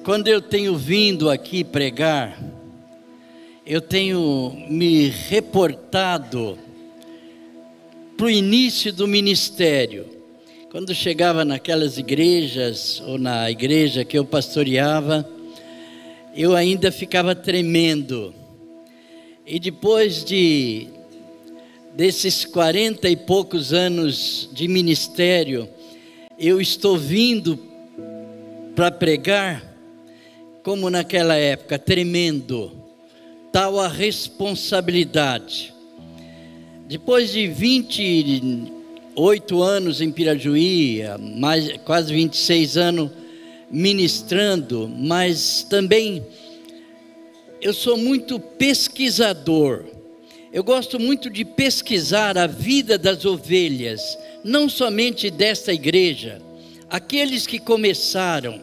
Quando eu tenho vindo aqui pregar, eu tenho me reportado para o início do ministério. Quando chegava naquelas igrejas, ou na igreja que eu pastoreava, eu ainda ficava tremendo. E depois desses 40 e poucos anos de ministério, eu estou vindo para pregar como naquela época, tremendo, tal a responsabilidade. Depois de 28 anos em Pirajuí, quase 26 anos ministrando, mas também eu sou muito pesquisador. Eu gosto muito de pesquisar a vida das ovelhas, não somente desta igreja, aqueles que começaram,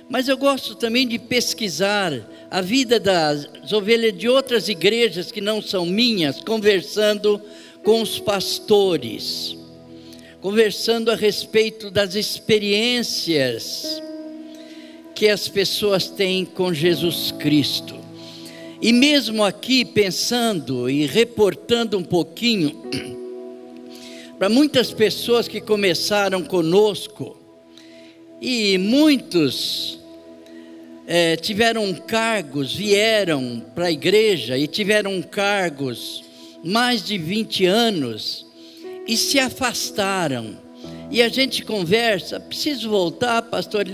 mas eu gosto também de pesquisar a vida das ovelhas de outras igrejas que não são minhas, conversando com os pastores, conversando a respeito das experiências que as pessoas têm com Jesus Cristo. E mesmo aqui pensando e reportando um pouquinho para muitas pessoas que começaram conosco, e muitos tiveram cargos, vieram para a igreja e tiveram cargos mais de 20 anos e se afastaram. E a gente conversa, preciso voltar, pastor.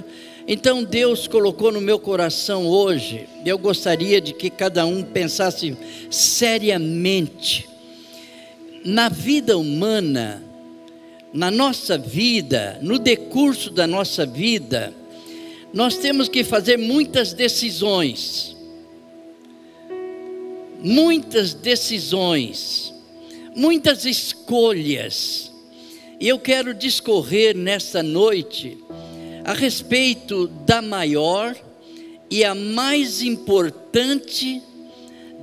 Então Deus colocou no meu coração hoje, eu gostaria de que cada um pensasse seriamente na vida humana, na nossa vida, no decurso da nossa vida. Nós temos que fazer muitas decisões, muitas escolhas. E eu quero discorrer nesta noite a respeito da maior e a mais importante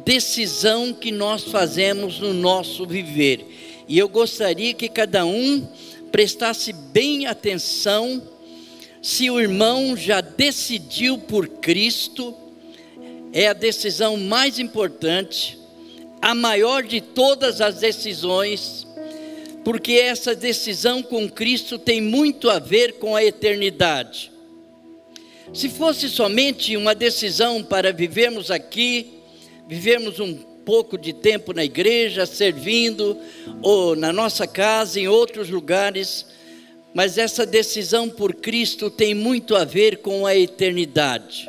decisão que nós fazemos no nosso viver. E eu gostaria que cada um prestasse bem atenção. Se o irmão já decidiu por Cristo, é a decisão mais importante, a maior de todas as decisões, porque essa decisão com Cristo tem muito a ver com a eternidade. Se fosse somente uma decisão para vivermos aqui, vivermos um pouco de tempo na igreja, servindo, ou na nossa casa, em outros lugares, mas essa decisão por Cristo tem muito a ver com a eternidade,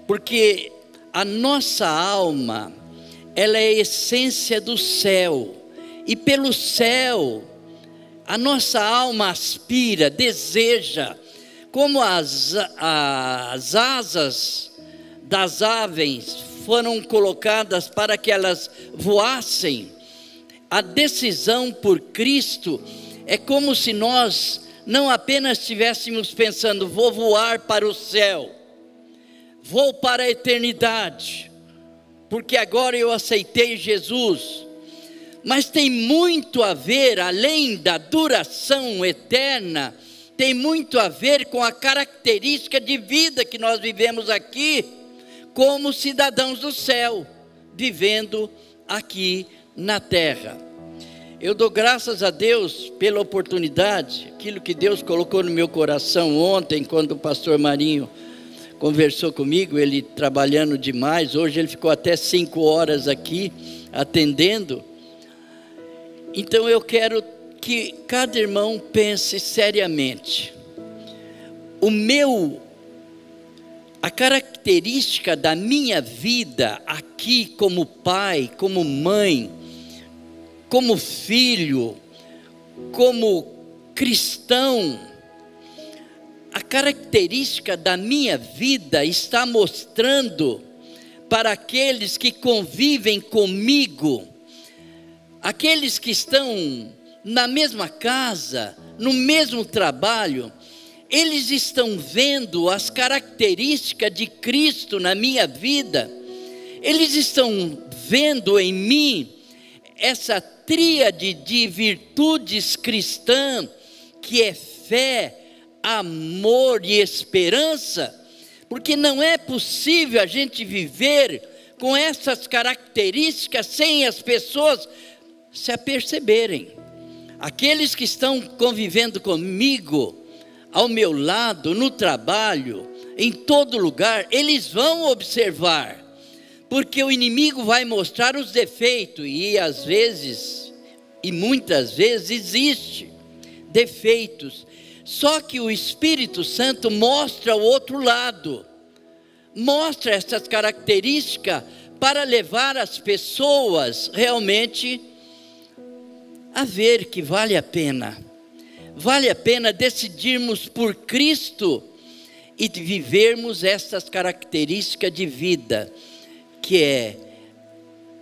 porque a nossa alma, ela é a essência do céu, e pelo céu, a nossa alma aspira, deseja, como as asas das aves foram colocadas para que elas voassem. A decisão por Cristo é como se nós não apenas estivéssemos pensando, vou voar para o céu, vou para a eternidade, porque agora eu aceitei Jesus, mas tem muito a ver, além da duração eterna, tem muito a ver com a característica de vida que nós vivemos aqui, como cidadãos do céu, vivendo aqui na terra. Eu dou graças a Deus pela oportunidade, aquilo que Deus colocou no meu coração ontem, quando o pastor Marinho conversou comigo, ele trabalhando demais, hoje ele ficou até 5 horas aqui, atendendo. Então eu quero que cada irmão pense seriamente. A característica da minha vida aqui como pai, como mãe, como filho, como cristão, a característica da minha vida está mostrando para aqueles que convivem comigo, aqueles que estão na mesma casa, no mesmo trabalho, eles estão vendo as características de Cristo na minha vida, eles estão vendo em mim essa tríade de virtudes cristãs, que é fé, amor e esperança, porque não é possível a gente viver com essas características sem as pessoas se aperceberem. Aqueles que estão convivendo comigo, ao meu lado, no trabalho, em todo lugar, eles vão observar, porque o inimigo vai mostrar os defeitos, e às vezes, e muitas vezes, existe defeitos, só que o Espírito Santo mostra o outro lado, mostra essas características para levar as pessoas realmente a ver que vale a pena decidirmos por Cristo e vivermos essas características de vida, que é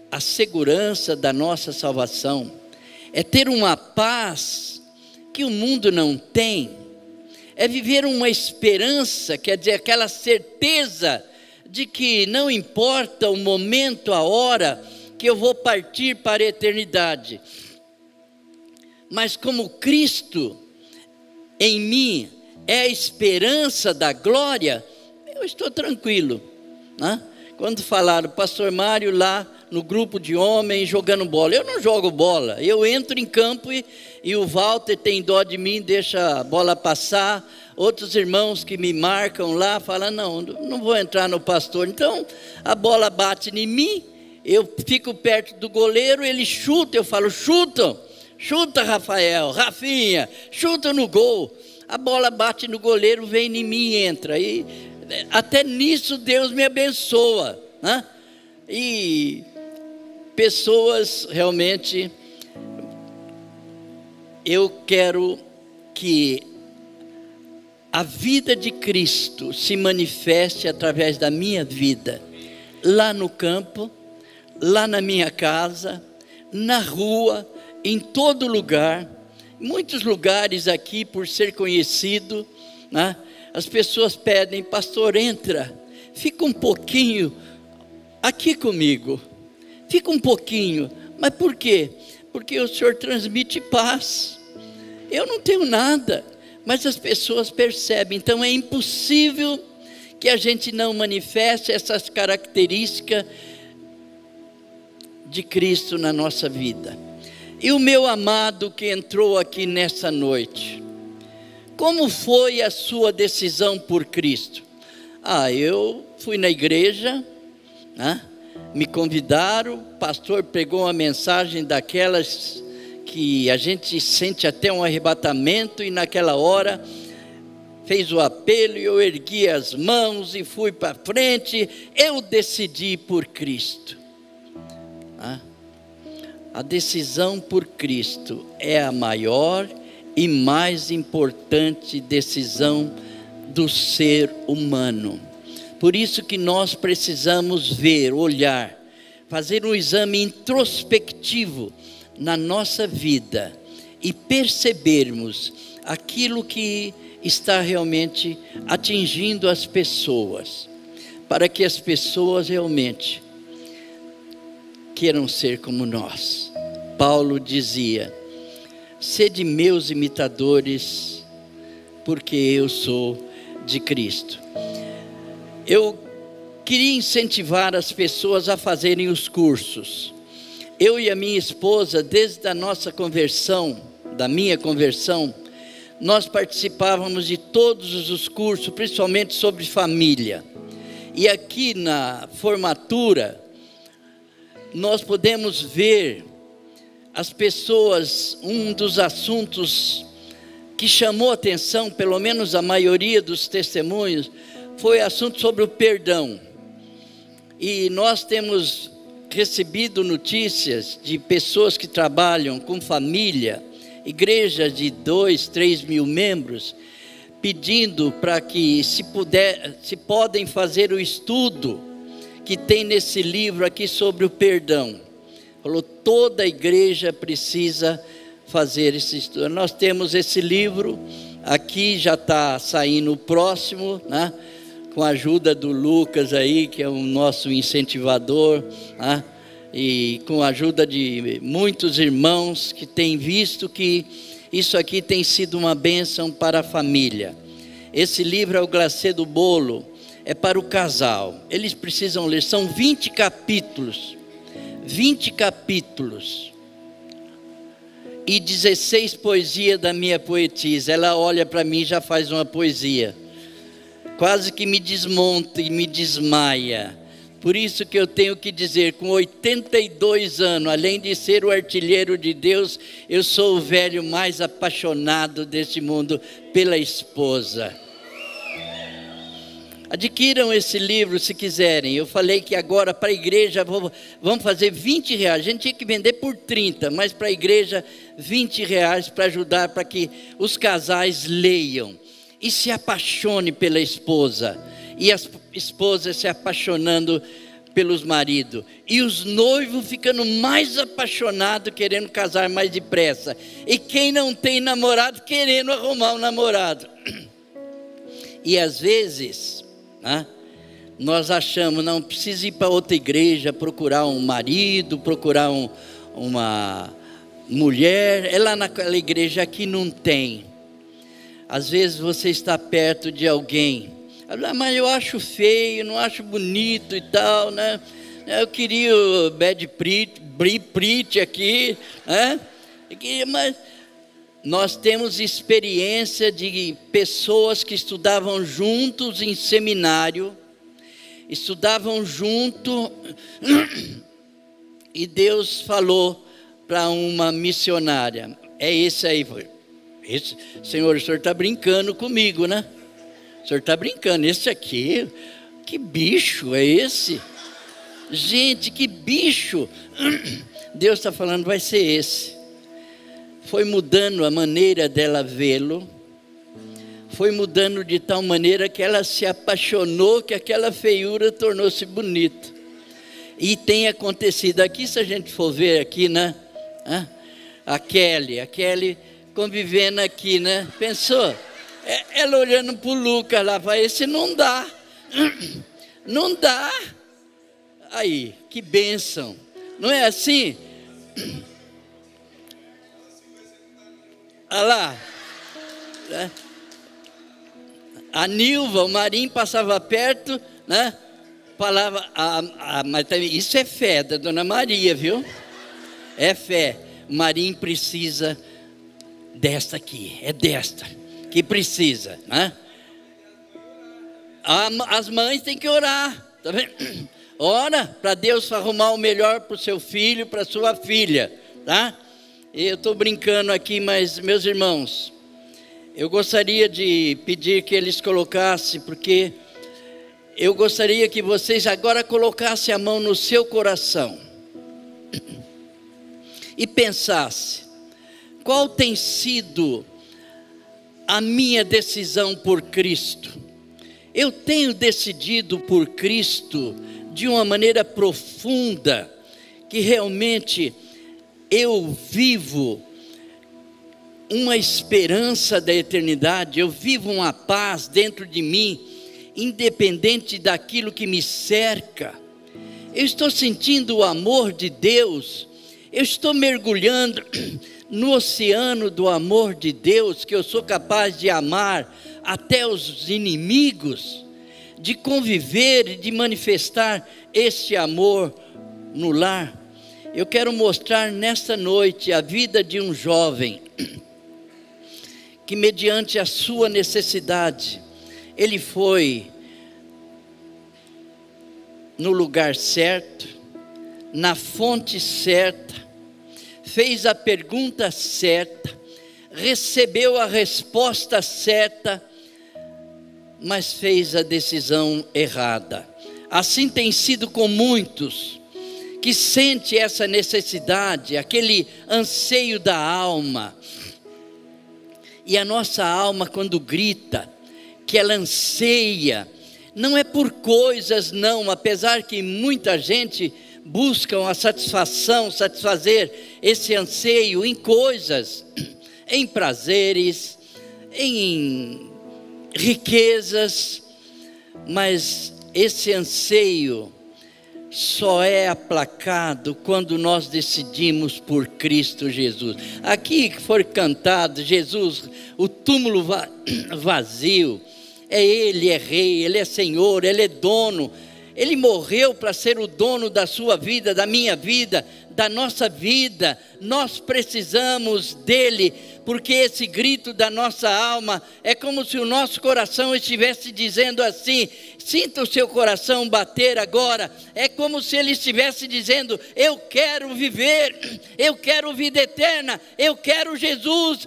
a segurança da nossa salvação, é ter uma paz que o mundo não tem, é viver uma esperança, quer dizer, aquela certeza de que não importa o momento, a hora, que eu vou partir para a eternidade, mas como Cristo em mim é a esperança da glória, eu estou tranquilo, né? Quando falaram, pastor Mário lá no grupo de homens jogando bola, eu não jogo bola, eu entro em campo e o Walter tem dó de mim, deixa a bola passar. Outros irmãos que me marcam lá, falam, não vou entrar no pastor. Então a bola bate em mim, eu fico perto do goleiro, ele chuta, eu falo, chuta Rafael, Rafinha, chuta no gol. A bola bate no goleiro, vem em mim e entra. E até nisso Deus me abençoa, né? E pessoas realmente, eu quero que a vida de Cristo se manifeste através da minha vida, lá no campo, lá na minha casa, na rua, em todo lugar. Muitos lugares aqui, por ser conhecido, né, as pessoas pedem, pastor, entra, fica um pouquinho aqui comigo, fica um pouquinho. Mas por quê? Porque o Senhor transmite paz. Eu não tenho nada, mas as pessoas percebem. Então é impossível que a gente não manifeste essas características de Cristo na nossa vida. E o meu amado que entrou aqui nessa noite, como foi a sua decisão por Cristo? Eu fui na igreja, né? Me convidaram, o pastor pregou uma mensagem daquelas que a gente sente até um arrebatamento, e naquela hora fez o apelo e eu ergui as mãos e fui para frente. Eu decidi por Cristo. A decisão por Cristo é a maior e mais importante decisão do ser humano. Por isso que nós precisamos ver, olhar, fazer um exame introspectivo na nossa vida e percebermos aquilo que está realmente atingindo as pessoas, para que as pessoas realmente queiram ser como nós. Paulo dizia, sede meus imitadores, porque eu sou de Cristo. Eu queria incentivar as pessoas a fazerem os cursos. Eu e a minha esposa, desde a nossa conversão, da minha conversão, nós participávamos de todos os cursos, principalmente sobre família. E aqui na formatura, nós podemos ver as pessoas, um dos assuntos que chamou atenção, pelo menos a maioria dos testemunhos, foi assunto sobre o perdão. E nós temos recebido notícias de pessoas que trabalham com família, igrejas de 2, 3 mil membros, pedindo para que se podem fazer o estudo que tem nesse livro aqui sobre o perdão. Falou, toda a igreja precisa fazer esse estudo. Nós temos esse livro, aqui já está saindo o próximo, né? Com a ajuda do Lucas aí, que é o nosso incentivador, né? e com a ajuda de muitos irmãos que têm visto que isso aqui tem sido uma bênção para a família. Esse livro é o Glacê do Bolo, é para o casal. Eles precisam ler, são 20 capítulos. 20 capítulos. E 16 poesias da minha poetisa. Ela olha para mim e já faz uma poesia. Quase que me desmonta e me desmaia. Por isso que eu tenho que dizer, com 82 anos, além de ser o artilheiro de Deus, eu sou o velho mais apaixonado deste mundo pela esposa. Adquiram esse livro se quiserem. Eu falei que agora para a igreja vamos fazer R$20. A gente tinha que vender por 30, mas para a igreja R$20 para ajudar para que os casais leiam e se apaixone pela esposa. E as esposas se apaixonando pelos maridos. E os noivos ficando mais apaixonados, querendo casar mais depressa. E quem não tem namorado, querendo arrumar um namorado. E às vezes, nós achamos, não precisa ir para outra igreja, procurar um marido, procurar uma mulher. É lá naquela igreja que não tem. Às vezes você está perto de alguém, mas eu acho feio, não acho bonito e tal, né? Eu queria o Bad Prit aqui, né? Mas nós temos experiência de pessoas que estudavam juntos em seminário, estudavam junto, e Deus falou para uma missionária, é esse aí, Senhor, o senhor está brincando comigo, né? O senhor está brincando, esse aqui, que bicho é esse? Gente, que bicho! Deus está falando, vai ser esse. Foi mudando a maneira dela vê-lo, foi mudando de tal maneira que ela se apaixonou, que aquela feiura tornou-se bonita. E tem acontecido aqui, se a gente for ver aqui, né? A Kelly convivendo aqui, né? Pensou? Ela olhando para o Lucas lá, vai, esse não dá, não dá. Aí, que bênção, não é assim? Olha lá, a Nilva, o Marinho passava perto, né? Falava, mas isso é fé da Dona Maria, viu? É fé. O Marinho precisa desta aqui, é desta que precisa, né? As mães têm que orar, tá vendo? Ora para Deus arrumar o melhor para o seu filho, para a sua filha, tá? Eu estou brincando aqui, mas meus irmãos, eu gostaria de pedir que eles colocassem, porque eu gostaria que vocês agora colocassem a mão no seu coração e pensassem, qual tem sido a minha decisão por Cristo? Eu tenho decidido por Cristo de uma maneira profunda, que realmente eu vivo uma esperança da eternidade, eu vivo uma paz dentro de mim, independente daquilo que me cerca. Eu estou sentindo o amor de Deus, eu estou mergulhando no oceano do amor de Deus, que eu sou capaz de amar até os inimigos, de conviver e de manifestar esse amor no lar. Eu quero mostrar nesta noite a vida de um jovem, que mediante a sua necessidade, ele foi no lugar certo, na fonte certa, fez a pergunta certa, recebeu a resposta certa, mas fez a decisão errada. Assim tem sido com muitos, que sente essa necessidade, aquele anseio da alma. E a nossa alma, quando grita, que ela anseia, não é por coisas não, apesar que muita gente busca a satisfação, satisfazer esse anseio em coisas, em prazeres, em riquezas, mas esse anseio só é aplacado quando nós decidimos por Cristo Jesus. Aqui que foi cantado, Jesus, o túmulo vazio, Ele é Rei, Ele é Senhor, Ele é dono. Ele morreu para ser o dono da sua vida, da minha vida, da nossa vida. Nós precisamos dele, porque esse grito da nossa alma é como se o nosso coração estivesse dizendo assim: sinta o seu coração bater agora. É como se ele estivesse dizendo: eu quero viver, eu quero vida eterna, eu quero Jesus,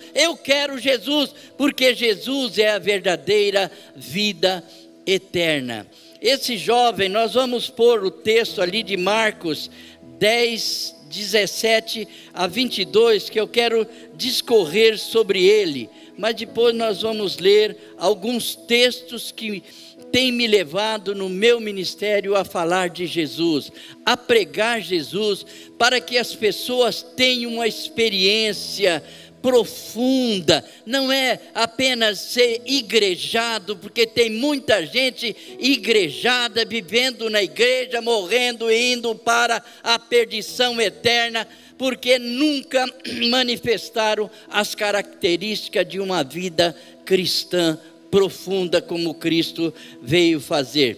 porque Jesus é a verdadeira vida eterna. Esse jovem, nós vamos pôr o texto ali de Marcos 10, 17 a 22, que eu quero discorrer sobre ele, mas depois nós vamos ler alguns textos que têm me levado no meu ministério a falar de Jesus, a pregar Jesus, para que as pessoas tenham uma experiência profunda. Não é apenas ser igrejado, porque tem muita gente igrejada, vivendo na igreja, morrendo e indo para a perdição eterna, porque nunca manifestaram as características de uma vida cristã profunda, como Cristo veio fazer.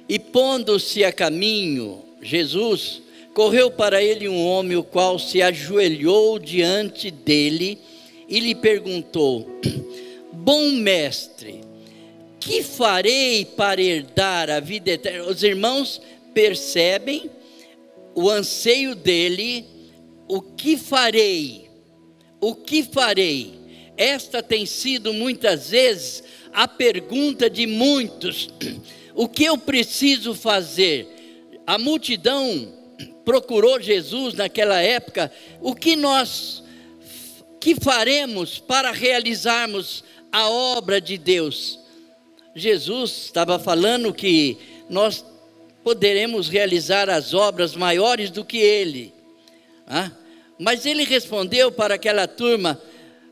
E pondo-se a caminho, Jesus correu para ele um homem, o qual se ajoelhou diante dele e lhe perguntou: bom mestre, que farei para herdar a vida eterna? Os irmãos percebem o anseio dele: o que farei? O que farei? Esta tem sido muitas vezes a pergunta de muitos: o que eu preciso fazer? A multidão procurou Jesus naquela época: o que faremos para realizarmos a obra de Deus? Jesus estava falando que nós poderemos realizar as obras maiores do que ele, mas ele respondeu para aquela turma: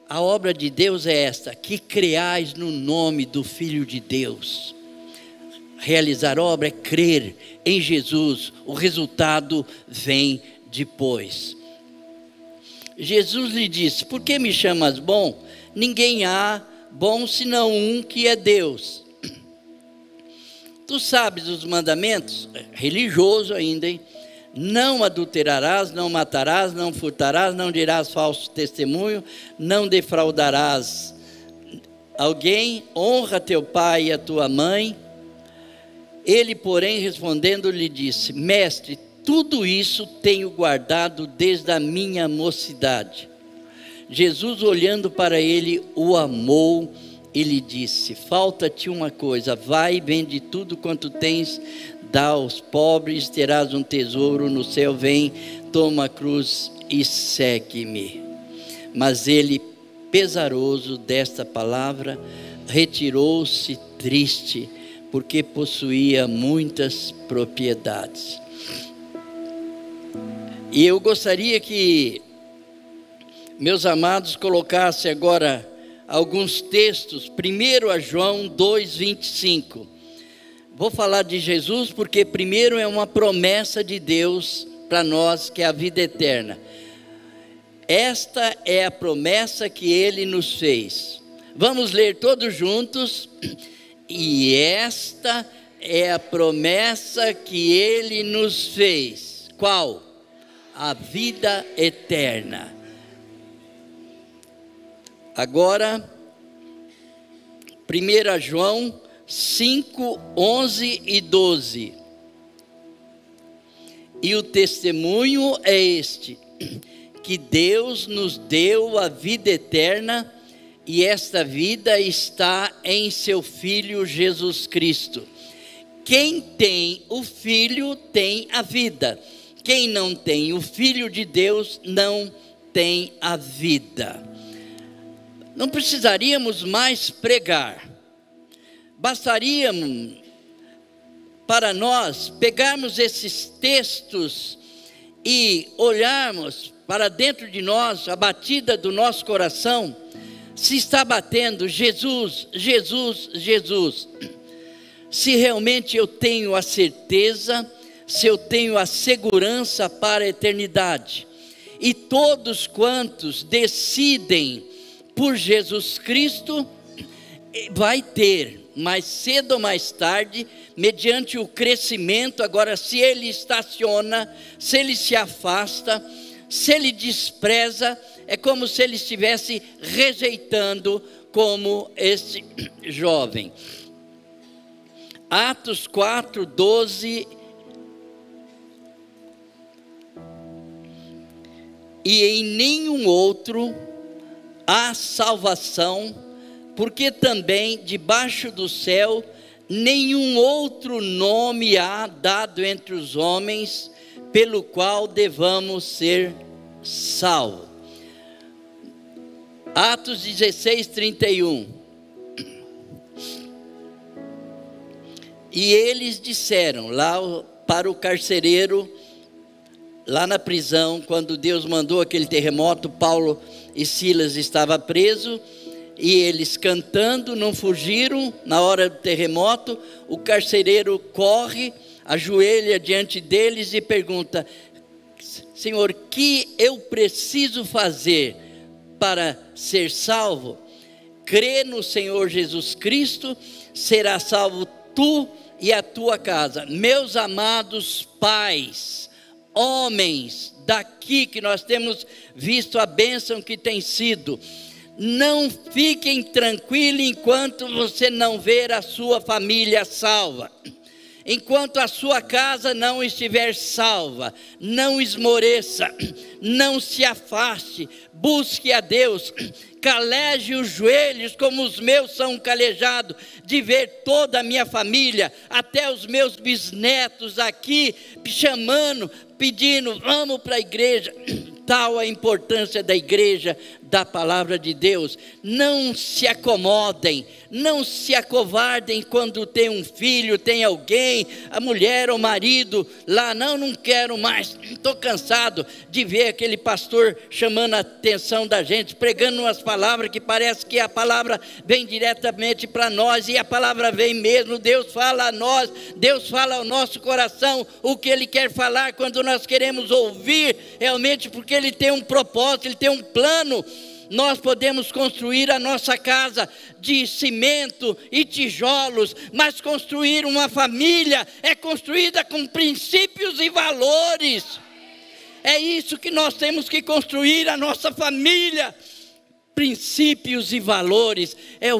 a obra de Deus é esta, que creais no nome do Filho de Deus. Realizar obra é crer em Jesus, o resultado vem depois. Jesus lhe disse: por que me chamas bom? Ninguém há bom senão um, que é Deus. Tu sabes os mandamentos? Religioso ainda, hein? Não adulterarás, não matarás, não furtarás, não dirás falso testemunho, não defraudarás alguém, honra teu pai e a tua mãe. Ele, porém, respondendo, lhe disse: mestre, tudo isso tenho guardado desde a minha mocidade. Jesus, olhando para ele, o amou e lhe disse: falta-te uma coisa, vai e vende tudo quanto tens, dá aos pobres, terás um tesouro no céu, vem, toma a cruz e segue-me. Mas ele, pesaroso desta palavra, retirou-se triste, porque possuía muitas propriedades. E eu gostaria que meus amados colocassem agora alguns textos. Primeiro a João 2:25. Vou falar de Jesus porque primeiro é uma promessa de Deus para nós, que é a vida eterna. Esta é a promessa que Ele nos fez. Vamos ler todos juntos. E esta é a promessa que Ele nos fez. Qual? A vida eterna. Agora, 1 João 5, 11 e 12. E o testemunho é este: que Deus nos deu a vida eterna, e esta vida está em seu Filho Jesus Cristo. Quem tem o Filho tem a vida. Quem não tem o Filho de Deus não tem a vida. Não precisaríamos mais pregar. Bastaria para nós pegarmos esses textos e olharmos para dentro de nós, a batida do nosso coração, se está batendo Jesus, Jesus, Jesus. se realmente eu tenho a certeza, se eu tenho a segurança para a eternidade. E todos quantos decidem por Jesus Cristo, vai ter, mais cedo ou mais tarde, mediante o crescimento. Agora, se ele estaciona, se ele se afasta, se ele despreza, é como se ele estivesse rejeitando, como esse jovem. Atos 4, 12. E em nenhum outro há salvação, porque também debaixo do céu nenhum outro nome há dado entre os homens, pelo qual devamos ser salvos. Atos 16, 31. E eles disseram lá para o carcereiro, lá na prisão, quando Deus mandou aquele terremoto, Paulo e Silas estavam presos, e eles cantando, não fugiram. Na hora do terremoto, o carcereiro corre, ajoelha diante deles e pergunta: Senhor, que eu preciso fazer para ser salvo? Crê no Senhor Jesus Cristo, será salvo tu e a tua casa. Meus amados pais, homens daqui que nós temos visto a bênção que tem sido, não fiquem tranquilos enquanto você não ver a sua família salva. Enquanto a sua casa não estiver salva, não esmoreça, não se afaste, busque a Deus, caleje os joelhos como os meus são calejados, de ver toda a minha família, até os meus bisnetos aqui, chamando, pedindo, vamos para a igreja. Tal a importância da igreja, da palavra de Deus. Não se acomodem, não se acovardem quando tem um filho, tem alguém, a mulher ou marido lá, não quero mais, estou cansado de ver aquele pastor chamando a atenção da gente, pregando umas palavras que parece que a palavra vem diretamente para nós, e a palavra vem mesmo. Deus fala a nós, Deus fala ao nosso coração o que Ele quer falar quando nós queremos ouvir realmente, porque Ele tem um propósito, Ele tem um plano. Nós podemos construir a nossa casa de cimento e tijolos, mas construir uma família é construída com princípios e valores. É isso que nós temos que construir, a nossa família. Princípios e valores. É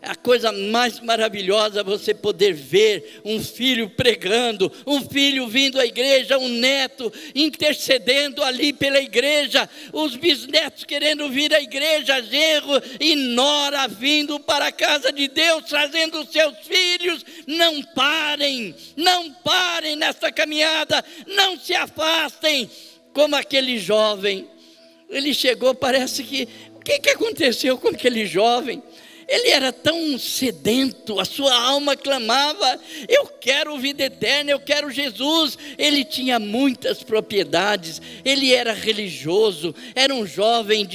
a coisa mais maravilhosa você poder ver um filho pregando, um filho vindo à igreja, um neto intercedendo ali pela igreja, os bisnetos querendo vir à igreja, genro e nora vindo para a casa de Deus, trazendo os seus filhos. Não parem nessa caminhada, não se afastem, como aquele jovem. Ele chegou, parece que... O que aconteceu com aquele jovem? Ele era tão sedento, a sua alma clamava: eu quero vida eterna, eu quero Jesus. Ele tinha muitas propriedades, ele era religioso, era um jovem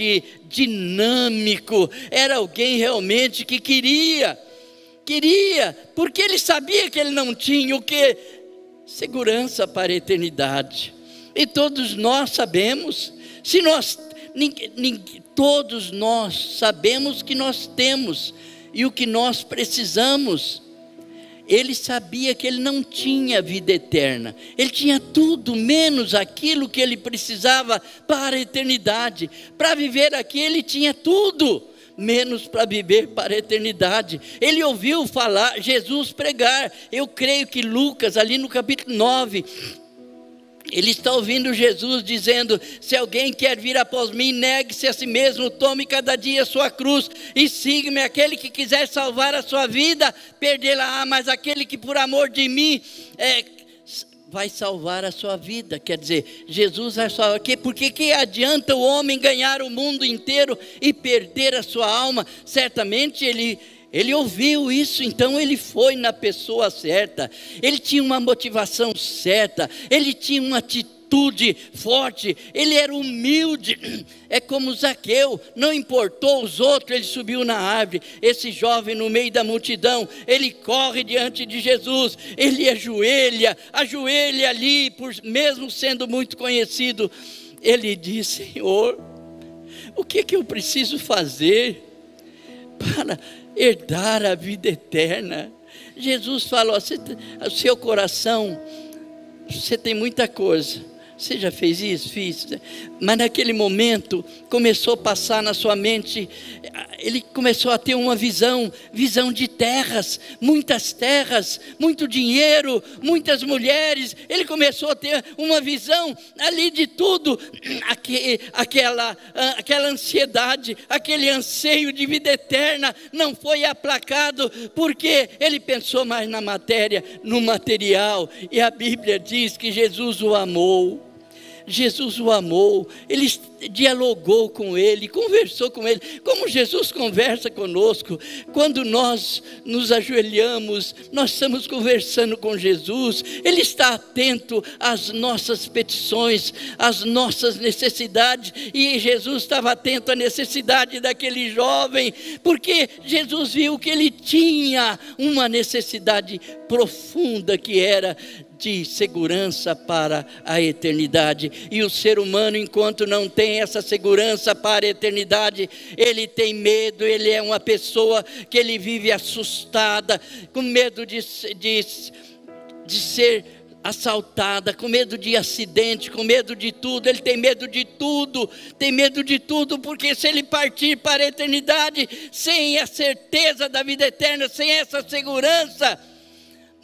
dinâmico, era alguém realmente que queria, porque ele sabia que ele não tinha o que? Segurança para a eternidade. E todos nós sabemos, todos nós sabemos que nós temos e o que nós precisamos. Ele sabia que ele não tinha vida eterna, ele tinha tudo menos aquilo que ele precisava para a eternidade. Para viver aqui ele tinha tudo, menos para viver para a eternidade. Ele ouviu falar, Jesus pregar, eu creio que Lucas, ali no capítulo 9, ele está ouvindo Jesus dizendo: se alguém quer vir após mim, negue-se a si mesmo, tome cada dia a sua cruz e siga-me. Aquele que quiser salvar a sua vida, perdê-la-á, mas aquele que por amor de mim vai salvar a sua vida. Quer dizer, Jesus vai salvar. Porque que adianta o homem ganhar o mundo inteiro e perder a sua alma? Certamente ele ouviu isso, então ele foi na pessoa certa, ele tinha uma motivação certa, ele tinha uma atitude atitude forte, ele era humilde, é como Zaqueu, não importou os outros, ele subiu na árvore. Esse jovem no meio da multidão, ele corre diante de Jesus, ele ajoelha ali, mesmo sendo muito conhecido, ele diz: Senhor, o que eu preciso fazer para herdar a vida eterna? Jesus falou: o seu coração, você tem muita coisa, você já fez isso? Fiz. Mas naquele momento começou a passar na sua mente, ele começou a ter uma visão de terras, muito dinheiro, muitas mulheres. Ele começou a ter uma visão ali de tudo, aquela ansiedade, aquele anseio de vida eterna não foi aplacado, porque ele pensou mais na matéria, no material. E a Bíblia diz que Jesus o amou. Jesus o amou, ele dialogou com ele, conversou com ele, como Jesus conversa conosco. Quando nós nos ajoelhamos, nós estamos conversando com Jesus. Ele está atento às nossas petições, às nossas necessidades, e Jesus estava atento à necessidade daquele jovem, porque Jesus viu que ele tinha uma necessidade profunda, que era de segurança para a eternidade. E o ser humano, enquanto não tem essa segurança para a eternidade, ele tem medo, ele é uma pessoa que ele vive assustada, com medo de ser assaltada, com medo de acidente, com medo de tudo. Ele tem medo de tudo, porque se ele partir para a eternidade sem a certeza da vida eterna, sem essa segurança.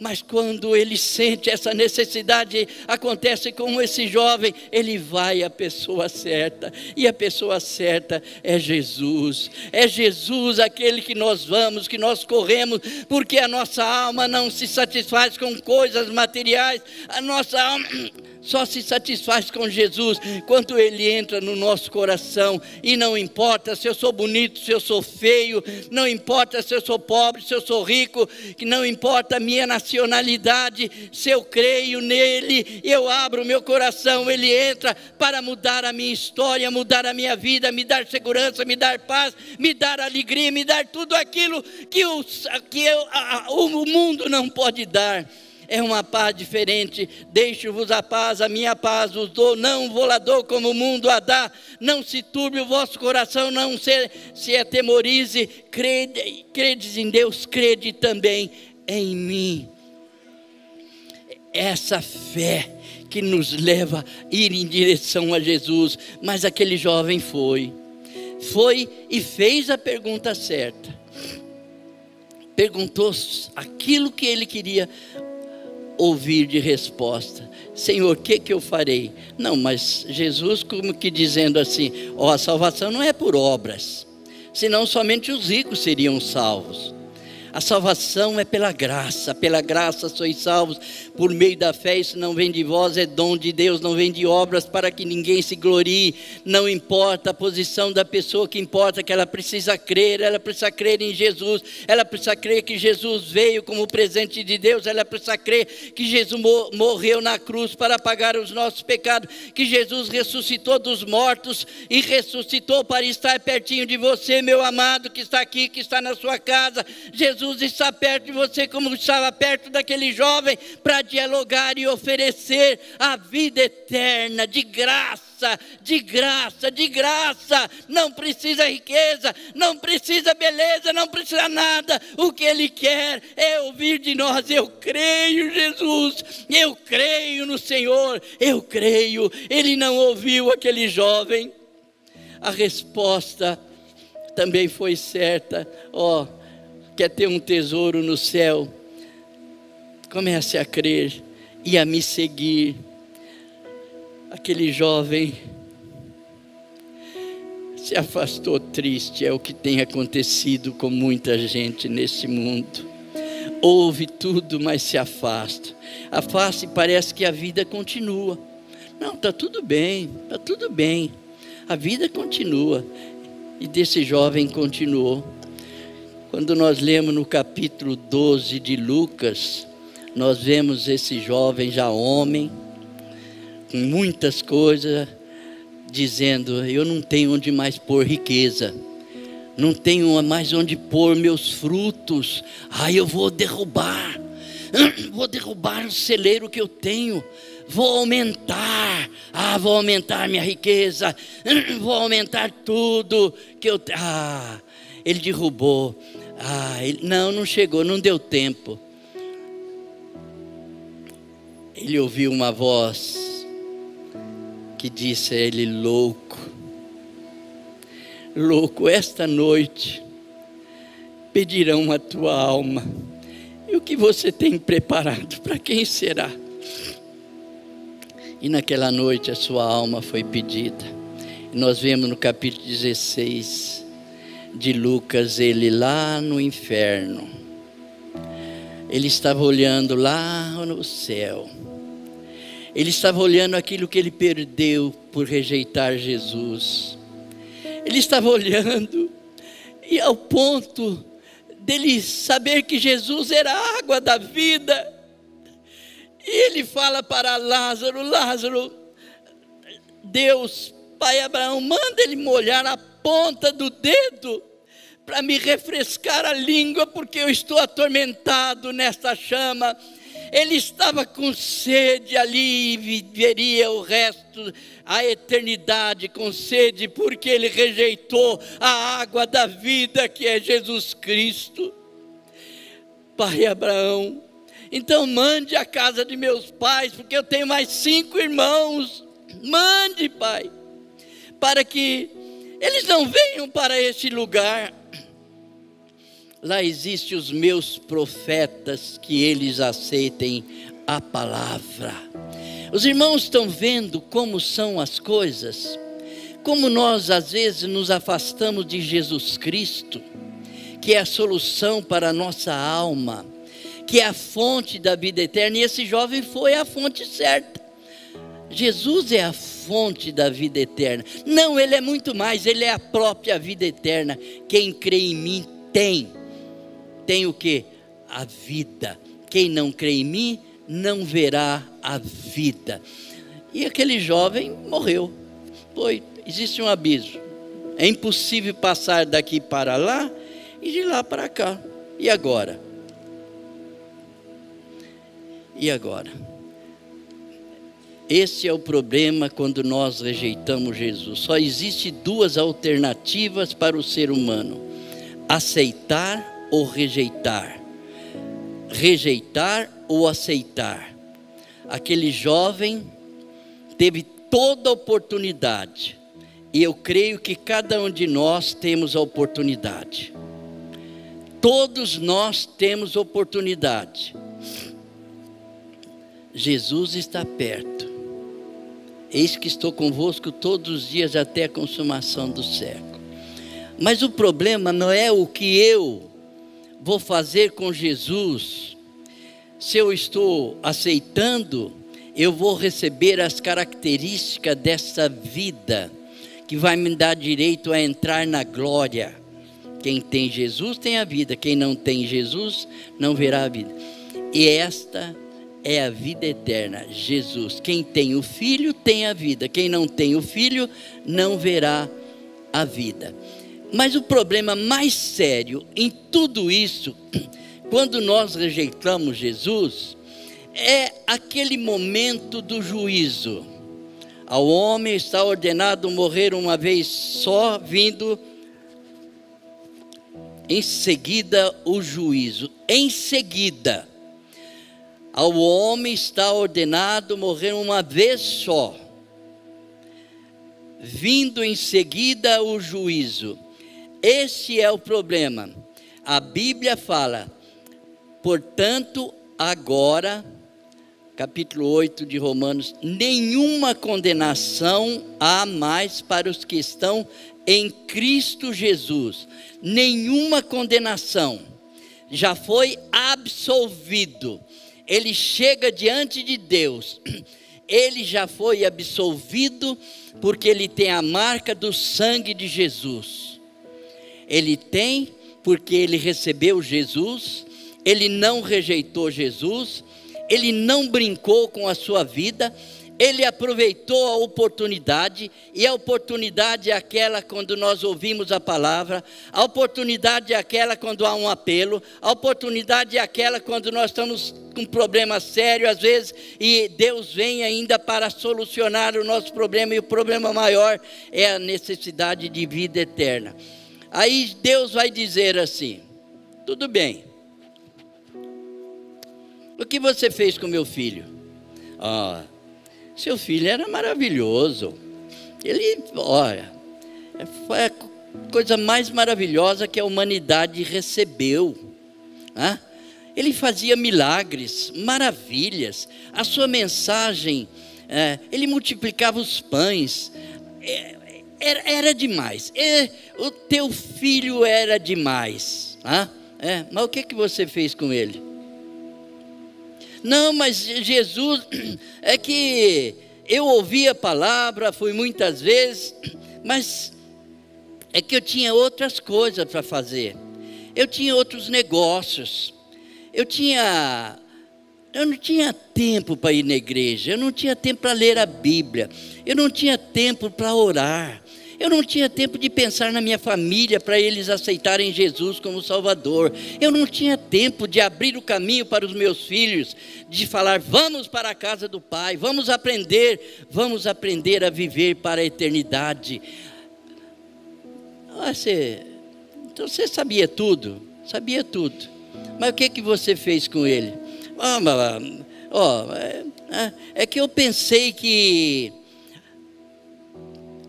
Mas quando ele sente essa necessidade, acontece como esse jovem, ele vai à pessoa certa, e a pessoa certa é Jesus. É Jesus aquele que nós vamos, que nós corremos, porque a nossa alma não se satisfaz com coisas materiais, a nossa alma só se satisfaz com Jesus quando ele entra no nosso coração. E não importa se eu sou bonito, se eu sou feio, não importa se eu sou pobre, se eu sou rico, que não importa a minha nacionalidade, se eu creio nele, eu abro o meu coração, ele entra para mudar a minha história, mudar a minha vida, me dar segurança, me dar paz, me dar alegria, me dar tudo aquilo que o mundo não pode dar. É uma paz diferente. Deixo-vos a paz, a minha paz vos dou, não vou lá dou como o mundo a dá. Não se turbe o vosso coração, não se atemorize. Credes em Deus, crede também em mim. Essa fé que nos leva a ir em direção a Jesus. Mas aquele jovem foi e fez a pergunta certa. Perguntou aquilo que ele queria ouvir de resposta. Senhor, o que eu farei? Não, mas Jesus como que dizendo assim: a salvação não é por obras, senão somente os ricos seriam salvos. A salvação é pela graça sois salvos, por meio da fé. Isso não vem de vós, é dom de Deus, não vem de obras, para que ninguém se glorie. Não importa a posição da pessoa, que importa é que ela precisa crer em Jesus, ela precisa crer que Jesus veio como presente de Deus, ela precisa crer que Jesus morreu na cruz para pagar os nossos pecados, que Jesus ressuscitou dos mortos e ressuscitou para estar pertinho de você, meu amado, que está aqui, que está na sua casa. Jesus está perto de você, como estava perto daquele jovem, para dialogar e oferecer a vida eterna, de graça. Não precisa riqueza, não precisa beleza, não precisa nada. O que Ele quer é ouvir de nós: eu creio, Jesus, eu creio no Senhor, eu creio. Ele não ouviu aquele jovem. A resposta também foi certa. Quer ter um tesouro no céu? Comece a crer e a me seguir. Aquele jovem se afastou triste. É o que tem acontecido com muita gente nesse mundo. Ouve tudo, mas se afasta. Afasta e parece que a vida continua. Não, está tudo bem, a vida continua. E desse jovem continuou. Quando nós lemos no capítulo 12 de Lucas, nós vemos esse jovem já homem, com muitas coisas, dizendo: eu não tenho onde mais pôr riqueza, não tenho mais onde pôr meus frutos. Eu vou derrubar o celeiro que eu tenho, vou aumentar minha riqueza, vou aumentar tudo que eu tenho. Ele derrubou. Não chegou, não deu tempo. Ele ouviu uma voz que disse a ele: louco, esta noite pedirão a tua alma, e o que você tem preparado, para quem será? E naquela noite a sua alma foi pedida. E nós vemos no capítulo 16 de Lucas, ele lá no inferno, ele estava olhando lá no céu, ele estava olhando aquilo que ele perdeu por rejeitar Jesus. Ele estava olhando, e ao ponto dele saber que Jesus era a água da vida, e ele fala para Lázaro: Lázaro, Deus, Pai Abraão, manda ele molhar a ponta do dedo para me refrescar a língua, porque eu estou atormentado nesta chama. Ele estava com sede ali, e viveria o resto, a eternidade com sede, porque ele rejeitou a água da vida, que é Jesus Cristo. Pai Abraão, então mande a casa de meus pais, porque eu tenho mais 5 irmãos. Mande, Pai, para que eles não venham para este lugar. Lá existem os meus profetas, que eles aceitem a palavra. Os irmãos estão vendo como são as coisas? Como nós às vezes nos afastamos de Jesus Cristo, que é a solução para a nossa alma, que é a fonte da vida eterna. E esse jovem foi a fonte certa. Jesus é a fonte da vida eterna. Não, ele é muito mais, ele é a própria vida eterna. Quem crê em mim tem o que? A vida. Quem não crê em mim não verá a vida. E aquele jovem morreu. Existe um abismo, é impossível passar daqui para lá e de lá para cá. E agora? Esse é o problema quando nós rejeitamos Jesus. Só existe 2 alternativas para o ser humano: aceitar ou rejeitar, rejeitar ou aceitar. Aquele jovem teve toda a oportunidade, e eu creio que cada um de nós temos a oportunidade. Todos nós temos oportunidade. Jesus está perto. Eis que estou convosco todos os dias até a consumação do século. Mas o problema não é o que eu vou fazer com Jesus. Se eu estou aceitando, eu vou receber as características dessa vida, que vai me dar direito a entrar na glória. Quem tem Jesus tem a vida, quem não tem Jesus não verá a vida. E esta é a vida eterna, Jesus. Quem tem o Filho tem a vida, quem não tem o Filho não verá a vida. Mas o problema mais sério em tudo isso, quando nós rejeitamos Jesus, é aquele momento do juízo. Ao homem está ordenado morrer uma vez só, vindo em seguida o juízo. Em seguida, ao homem está ordenado morrer uma vez só, vindo em seguida o juízo. Esse é o problema. A Bíblia fala: portanto, agora, capítulo 8 de Romanos, nenhuma condenação há mais para os que estão em Cristo Jesus. Nenhuma condenação. Já foi absolvido. Ele chega diante de Deus. Ele já foi absolvido, porque ele tem a marca do sangue de Jesus. Ele tem, porque ele recebeu Jesus. Ele não rejeitou Jesus. Ele não brincou com a sua vida. ele aproveitou a oportunidade, e a oportunidade é aquela quando nós ouvimos a palavra, a oportunidade é aquela quando há um apelo, a oportunidade é aquela quando nós estamos com um problema sério, às vezes, e Deus vem ainda para solucionar o nosso problema, e o problema maior é a necessidade de vida eterna. Aí Deus vai dizer assim: tudo bem, o que você fez com meu filho? Seu filho era maravilhoso. Ele, olha, foi a coisa mais maravilhosa que a humanidade recebeu. Ele fazia milagres, maravilhas. A sua mensagem, ele multiplicava os pães. Era demais. O teu filho era demais. Mas o que você fez com ele? Não, mas Jesus, é que eu ouvi a palavra, fui muitas vezes, mas é que eu tinha outras coisas para fazer. Eu tinha outros negócios. Eu não tinha tempo para ir na igreja, eu não tinha tempo para ler a Bíblia, eu não tinha tempo para orar, eu não tinha tempo de pensar na minha família para eles aceitarem Jesus como Salvador. Eu não tinha tempo de abrir o caminho para os meus filhos, de falar: vamos para a casa do Pai, vamos aprender a viver para a eternidade. Então você sabia tudo, mas o que você fez com ele? É que eu pensei que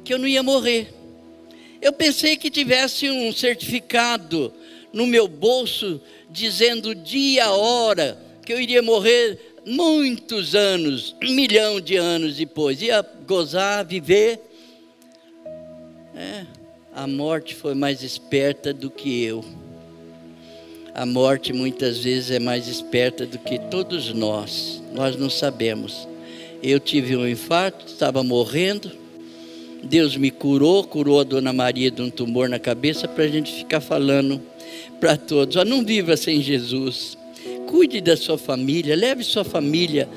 eu não ia morrer. Eu pensei que tivesse um certificado no meu bolso dizendo o dia, a hora, que eu iria morrer muitos anos, 1 milhão de anos depois, ia gozar, viver. A morte foi mais esperta do que eu. A morte muitas vezes é mais esperta do que todos nós não sabemos. Eu tive um infarto, estava morrendo, Deus me curou a Dona Maria de um tumor na cabeça, para a gente ficar falando para todos: não viva sem Jesus, cuide da sua família, leve sua família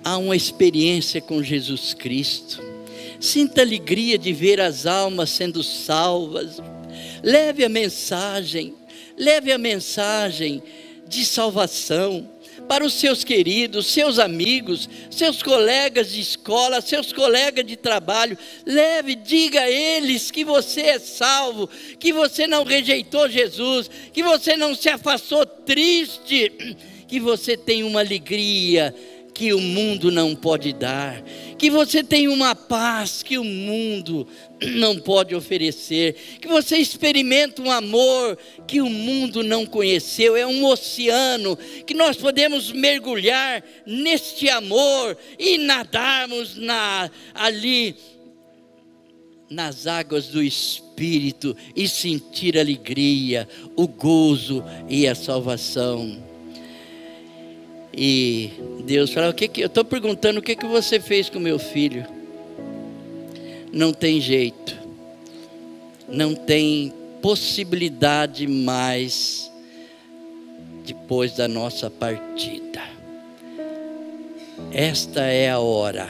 a uma experiência com Jesus Cristo, sinta a alegria de ver as almas sendo salvas, leve a mensagem de salvação para os seus queridos, seus amigos, seus colegas de escola, seus colegas de trabalho. Diga a eles que você é salvo, que você não rejeitou Jesus, que você não se afastou triste, que você tem uma alegria que o mundo não pode dar, que você tem uma paz que o mundo não pode oferecer, que você experimenta um amor que o mundo não conheceu. É um oceano que nós podemos mergulhar neste amor e nadarmos ali nas águas do Espírito e sentir a alegria, o gozo e a salvação. E Deus fala: eu estou perguntando o que você fez com meu filho. Não tem jeito, não tem possibilidade mais depois da nossa partida. Esta é a hora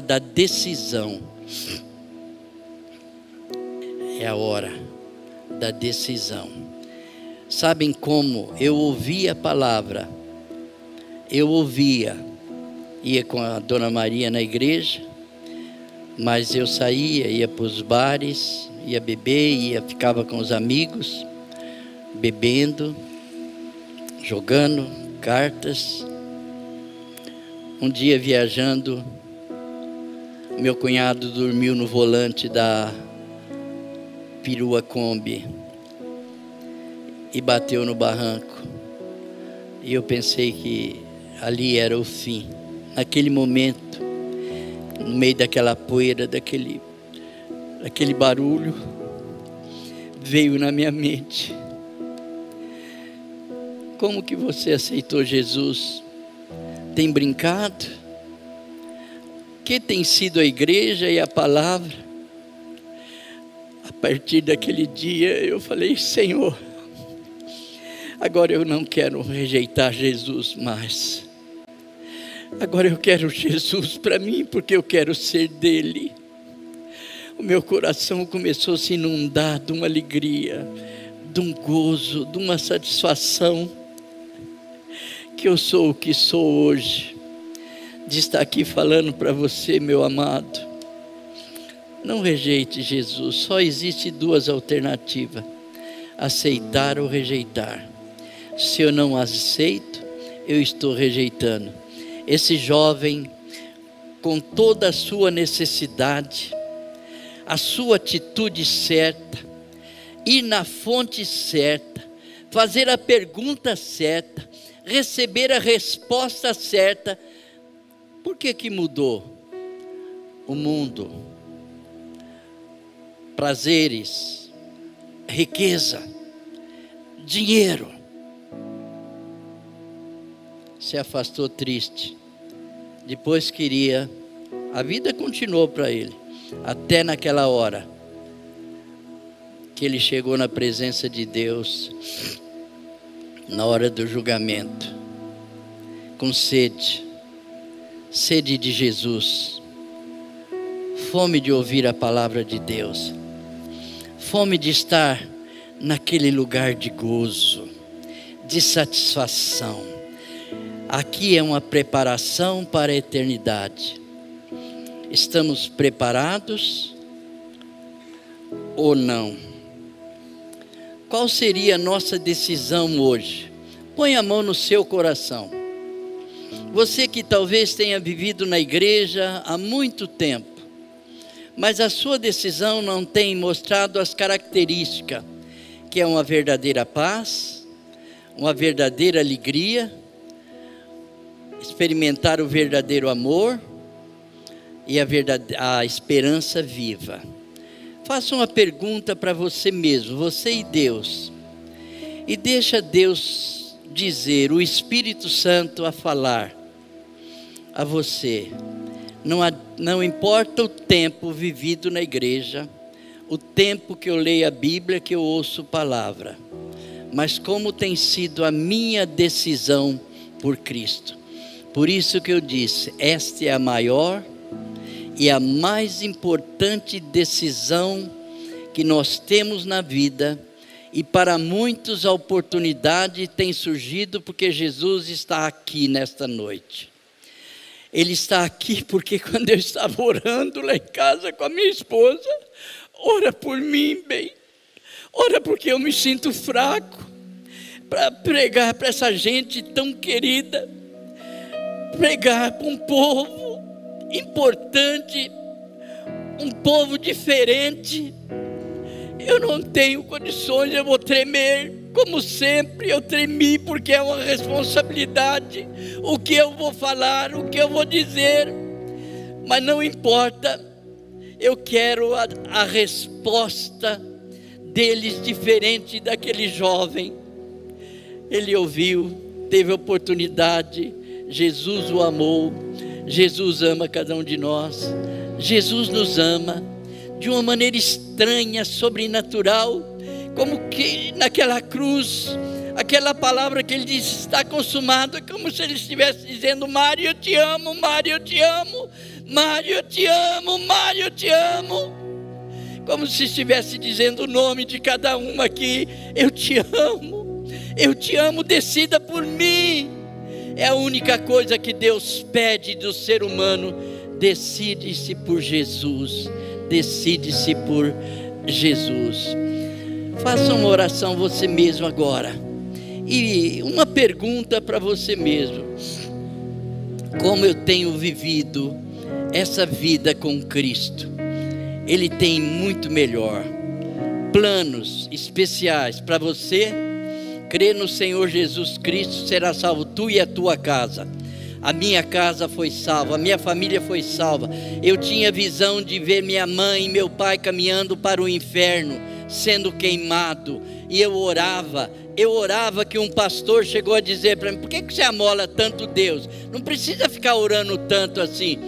da decisão. É a hora da decisão. Sabem como? Eu ouvia a palavra, ia com a Dona Maria na igreja, mas eu saía, ia para os bares, ia beber, ficava com os amigos, bebendo, jogando cartas. Um dia, viajando, meu cunhado dormiu no volante da perua Kombi e bateu no barranco, e eu pensei que ali era o fim. Naquele momento, no meio daquela poeira, daquele barulho, veio na minha mente: como que você aceitou Jesus? Tem brincado? Que tem sido a igreja e a palavra? A partir daquele dia eu falei: Senhor, agora eu não quero rejeitar Jesus mais. Agora eu quero Jesus para mim, porque eu quero ser dele. O meu coração começou a se inundar de uma alegria, de um gozo, de uma satisfação, que eu sou o que sou hoje, de estar aqui falando para você, meu amado. Não rejeite Jesus, só existe duas alternativas: aceitar ou rejeitar. Se eu não aceito, eu estou rejeitando. Esse jovem, com toda a sua necessidade, a sua atitude certa, ir na fonte certa, fazer a pergunta certa, receber a resposta certa. Por que mudou? O mundo, prazeres, riqueza, dinheiro. Se afastou triste. Depois queria, a vida continuou para ele, até naquela hora que ele chegou na presença de Deus, na hora do julgamento, com sede de Jesus, fome de ouvir a palavra de Deus, fome de estar naquele lugar de gozo, de satisfação. Aqui é uma preparação para a eternidade. Estamos preparados ou não? Qual seria a nossa decisão hoje? Põe a mão no seu coração. Você que talvez tenha vivido na igreja há muito tempo, mas a sua decisão não tem mostrado as características, que é uma verdadeira paz, uma verdadeira alegria, experimentar o verdadeiro amor e a esperança viva. Faça uma pergunta para você mesmo, você e Deus, e deixa Deus dizer, o Espírito Santo a falar a você. Não importa o tempo vivido na igreja, o tempo que eu leio a Bíblia, que eu ouço palavra, mas como tem sido a minha decisão por Cristo. Por isso que eu disse, esta é a maior e a mais importante decisão que nós temos na vida, e para muitos a oportunidade tem surgido porque Jesus está aqui nesta noite. Ele está aqui porque quando eu estava orando lá em casa com a minha esposa, ora por mim, bem, ora porque eu me sinto fraco, para pregar para essa gente tão querida, pregar para um povo importante, um povo diferente. Eu não tenho condições, eu vou tremer, como sempre eu tremi, porque é uma responsabilidade, o que eu vou falar, o que eu vou dizer, mas não importa, eu quero a resposta deles diferente daquele jovem. Ele ouviu, teve oportunidade, Jesus o amou, Jesus ama cada um de nós, Jesus nos ama de uma maneira estranha, sobrenatural, como que naquela cruz, aquela palavra que ele disse, está consumado, é como se ele estivesse dizendo, Mário eu te amo, Mário eu te amo, Mário eu te amo, Mário eu te amo, como se estivesse dizendo o nome de cada um aqui, eu te amo, decida por mim. É a única coisa que Deus pede do ser humano, decide-se por Jesus, decide-se por Jesus. Faça uma oração você mesmo agora, e uma pergunta para você mesmo: como eu tenho vivido essa vida com Cristo? Ele tem muito melhor, planos especiais para você. Crê no Senhor Jesus Cristo, será salvo tu e a tua casa. A minha casa foi salva, a minha família foi salva. Eu tinha visão de ver minha mãe e meu pai caminhando para o inferno, sendo queimado, e eu orava que um pastor chegou a dizer para mim, por que você amola tanto Deus? Não precisa ficar orando tanto assim.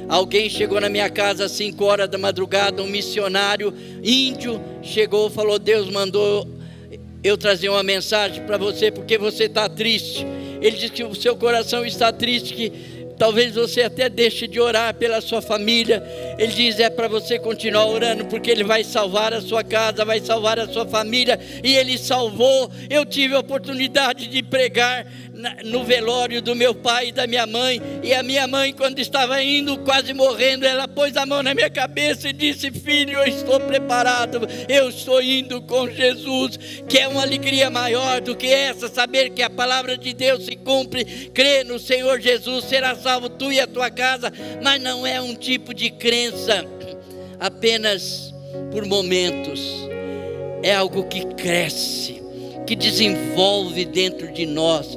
Alguém chegou na minha casa às 5 horas da madrugada, um missionário índio chegou e falou, Deus mandou eu trazer uma mensagem para você, porque você está triste. Ele disse que o seu coração está triste, que Talvez você até deixe de orar pela sua família. Ele diz: é para você continuar orando, porque Ele vai salvar a sua casa, vai salvar a sua família. E Ele salvou. Eu tive a oportunidade de pregar no velório do meu pai e da minha mãe. E a minha mãe, quando estava indo, quase morrendo, ela pôs a mão na minha cabeça e disse: filho, eu estou preparado, eu estou indo com Jesus. Que é uma alegria maior do que essa, saber que a palavra de Deus se cumpre. Crê no Senhor Jesus, será salvo tu e a tua casa. Mas não é um tipo de crença apenas por momentos. É algo que cresce, que desenvolve dentro de nós,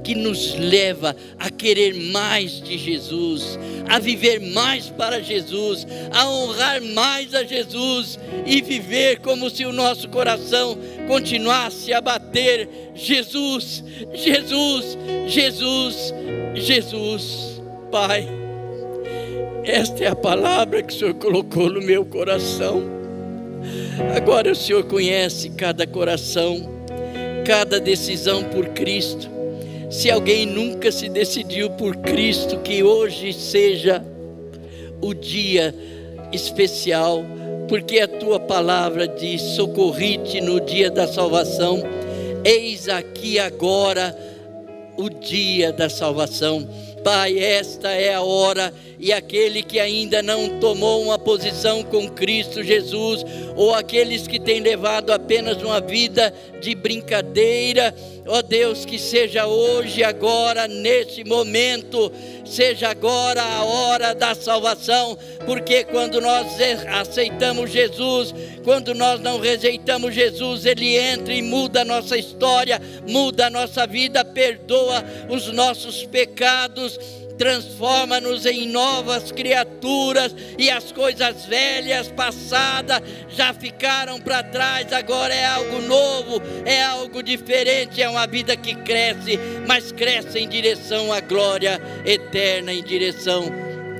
que nos leva a querer mais de Jesus, a viver mais para Jesus, a honrar mais a Jesus e viver como se o nosso coração continuasse a bater: Jesus, Jesus, Jesus, Jesus. Pai, esta é a palavra que o Senhor colocou no meu coração. Agora o Senhor conhece cada coração, cada decisão por Cristo. Se alguém nunca se decidiu por Cristo, que hoje seja o dia especial, porque a tua palavra diz: socorri-te no dia da salvação. Eis aqui agora o dia da salvação. Pai, esta é a hora, e aquele que ainda não tomou uma posição com Cristo Jesus, ou aqueles que têm levado apenas uma vida de brincadeira, ó Deus, que seja hoje, agora, nesse momento, seja agora a hora da salvação, porque quando nós aceitamos Jesus, quando nós não rejeitamos Jesus, Ele entra e muda a nossa história, muda a nossa vida, perdoa os nossos pecados, transforma-nos em novas criaturas, e as coisas velhas, passadas, já ficaram para trás. Agora é algo novo, é algo diferente, é uma vida que cresce, mas cresce em direção à glória eterna, em direção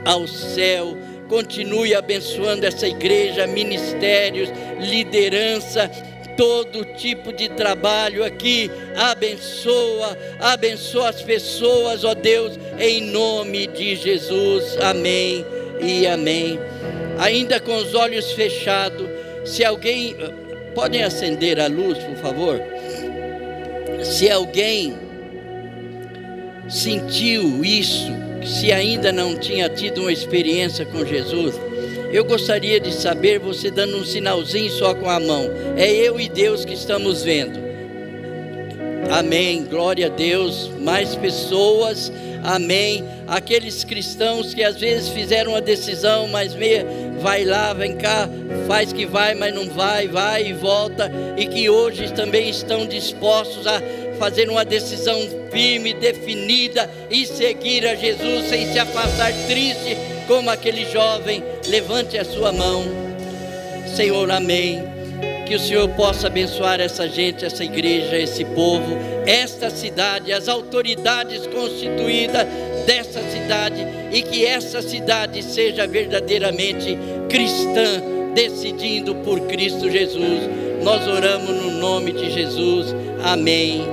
ao céu. Continue abençoando essa igreja, ministérios, liderança, todo tipo de trabalho aqui. Abençoa as pessoas, ó Deus, em nome de Jesus. Amém e amém. Ainda com os olhos fechados, se alguém, podem acender a luz, por favor? Se alguém sentiu isso, se ainda não tinha tido uma experiência com Jesus, eu gostaria de saber, você dando um sinalzinho só com a mão. É eu e Deus que estamos vendo. Amém, glória a Deus. Mais pessoas, amém. Aqueles cristãos que às vezes fizeram uma decisão, mas meia, vai lá, vem cá, faz que vai, mas não vai, vai e volta. E que hoje também estão dispostos a fazer uma decisão firme, definida, e seguir a Jesus sem se afastar triste, como aquele jovem. Levante a sua mão. Senhor, amém. Que o Senhor possa abençoar essa gente, essa igreja, esse povo, esta cidade, as autoridades constituídas dessa cidade, e que essa cidade seja verdadeiramente cristã, decidindo por Cristo Jesus. Nós oramos no nome de Jesus. Amém.